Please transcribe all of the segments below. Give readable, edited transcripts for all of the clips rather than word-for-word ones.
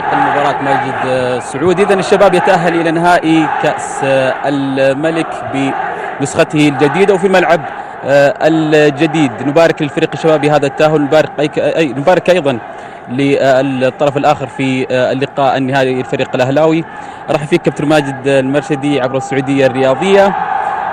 المباراة ماجد السعودي. إذن الشباب يتأهل إلى نهائي كأس الملك بنسخته الجديدة وفي الملعب الجديد. نبارك للفريق الشبابي هذا التأهل، نبارك أيضا للطرف الآخر في اللقاء النهائي الفريق الأهلاوي. راح فيك كابتن ماجد المرشدي عبر السعودية الرياضية.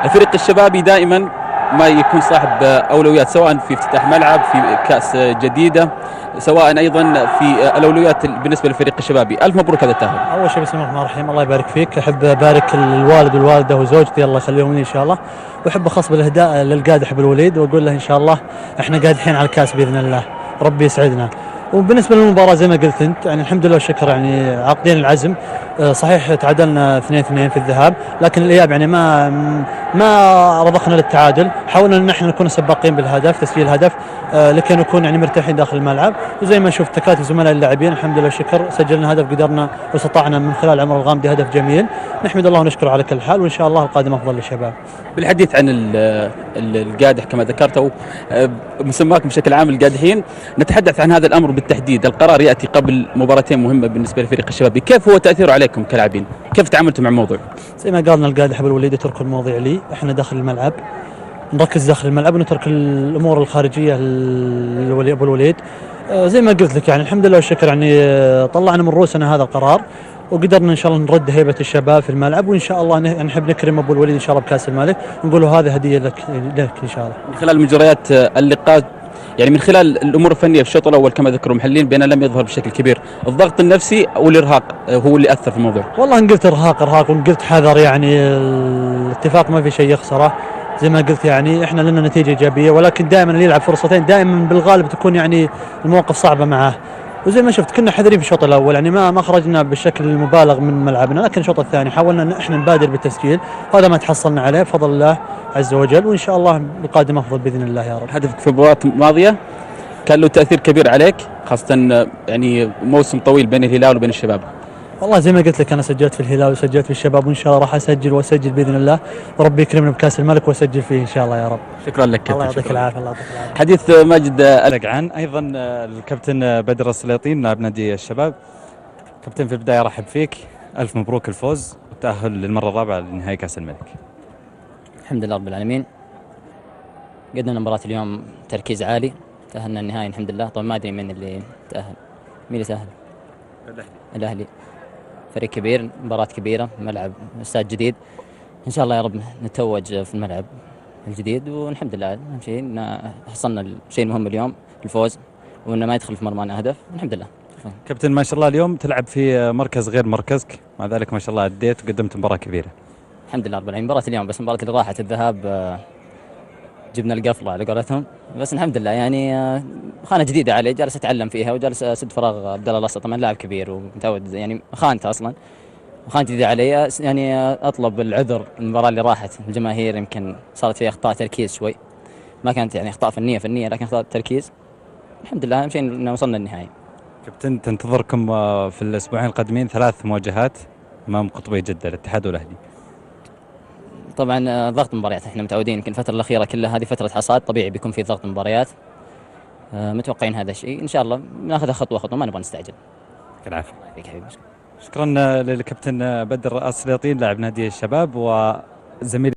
الفريق الشبابي دائما ما يكون صاحب أولويات، سواء في افتتاح ملعب في كأس جديدة، سواء أيضا في الأولويات بالنسبة للفريق الشبابي. ألف مبروك هذا التأهل. أول شيء بسم الله الرحمن الرحيم، الله يبارك فيك. أحب أبارك الوالد والوالدة وزوجتي الله يخليهم لي إن شاء الله، وأحب أخص بالإهداء للقادح أبو الوليد وأقول له إن شاء الله إحنا قادحين على الكاس بإذن الله، ربي يسعدنا. وبالنسبة للمباراة زي ما قلت أنت، يعني الحمد لله والشكر، يعني عاقدين العزم. صحيح تعادلنا 2-2 في الذهاب، لكن الإياب يعني ما رضخنا للتعادل. حاولنا أن احنا نكون سباقين بالهدف، تسجيل هدف، لكي نكون يعني مرتاحين داخل الملعب. وزي ما شفت تكاتف زملاء اللاعبين الحمد لله والشكر، سجلنا هدف، قدرنا واستطعنا من خلال عمر الغامدي هدف جميل. نحمد الله ونشكره على كل حال، وإن شاء الله القادم أفضل للشباب. بالحديث عن القادح كما ذكرت، أو مسماكم بشكل عام القادحين، نتحدث عن هذا الأمر بالتحديد. القرار يأتي قبل مباراتين مهمة بالنسبة لفريق الشباب، كيف هو تأثيره عليكم كلاعبين؟ كيف تعاملتوا مع الموضوع؟ زي ما قالنا القادح أبو الوليد يترك المواضيع لي، احنا داخل الملعب نركز داخل الملعب ونترك الأمور الخارجية لأبو الوليد. زي ما قلت لك يعني الحمد لله والشكر، يعني طلعنا من رؤوسنا هذا القرار، وقدرنا ان شاء الله نرد هيبه الشباب في الملعب، وان شاء الله نحب نكرم ابو الوليد ان شاء الله بكاس الملك، ونقول له هذه هديه لك ان شاء الله. من خلال مجريات اللقاء، يعني من خلال الامور الفنيه في الشوط الاول كما ذكروا المحللين بأنه لم يظهر بشكل كبير، الضغط النفسي او الارهاق هو اللي اثر في الموضوع؟ والله ان قلت ارهاق وان قلت حذر، يعني الاتفاق ما في شيء يخسره. زي ما قلت يعني احنا لنا نتيجه ايجابيه، ولكن دائما اللي يلعب فرصتين دائما بالغالب تكون يعني المواقف صعبه معاه. وزي ما شفت كنا حذرين في الشوط الاول، يعني ما خرجنا بالشكل المبالغ من ملعبنا، لكن الشوط الثاني حاولنا ان احنا نبادر بالتسجيل، وهذا ما تحصلنا عليه بفضل الله عز وجل، وان شاء الله القادم افضل باذن الله يا رب. هدفك في المباراه الماضيه كان له تاثير كبير عليك، خاصه يعني موسم طويل بين الهلال وبين الشباب. والله زي ما قلت لك انا سجلت في الهلال وسجلت في الشباب، وان شاء الله راح اسجل باذن الله، وربي يكرمنا بكاس الملك واسجل فيه ان شاء الله يا رب. شكرا لك. الله يعطيك العافيه. الله يعطيك العافيه. حديث ماجد عن ايضا الكابتن بدر السليطين نائب نادي الشباب. كابتن في البدايه ارحب فيك، الف مبروك الفوز والتاهل للمره الرابعه لنهائي كاس الملك. الحمد لله رب العالمين، قدمنا مباراة اليوم تركيز عالي، تأهلنا النهائي الحمد لله. طبعا ما ادري من اللي تأهل، مين اللي تأهل؟ الاهلي. فريق كبير، مباراة كبيرة، ملعب استاد جديد، ان شاء الله يا رب نتوج في الملعب الجديد، والحمد لله اهم شيء ان حصلنا الشيء المهم اليوم، الفوز، وانه ما يدخل في مرمانا هدف، الحمد لله. كابتن ما شاء الله اليوم تلعب في مركز غير مركزك، مع ذلك ما شاء الله اديت وقدمت مباراة كبيرة. الحمد لله رب العالمين. مباراة اليوم بس، مباراة اللي راحت الذهاب جبنا القفلة على قولتهم، بس الحمد لله يعني خانة جديدة علي، جالس اتعلم فيها وجالس اسد فراغ عبد الله الاسد، طبعا لاعب كبير ومتعود، يعني خانته اصلا وخانة جديدة علي، يعني اطلب العذر. المباراة اللي راحت الجماهير يمكن صارت فيها اخطاء تركيز شوي، ما كانت يعني اخطاء فنية، لكن اخطاء تركيز. الحمد لله اهم شيء ان وصلنا النهائي. كابتن تنتظركم في الاسبوعين القادمين 3 مواجهات امام قطبي جدة، الاتحاد والاهلي. طبعا ضغط مباريات، احنا متعودين يمكن الفترة الأخيرة كلها هذه فترة حصاد، طبيعي بيكون في ضغط مباريات، متوقعين هذا الشيء، ان شاء الله ناخذها خطوة، ما نبغى نستعجل. العافية. حبيبي. شكرا للكابتن بدر السليطين لاعب نادي الشباب وزميل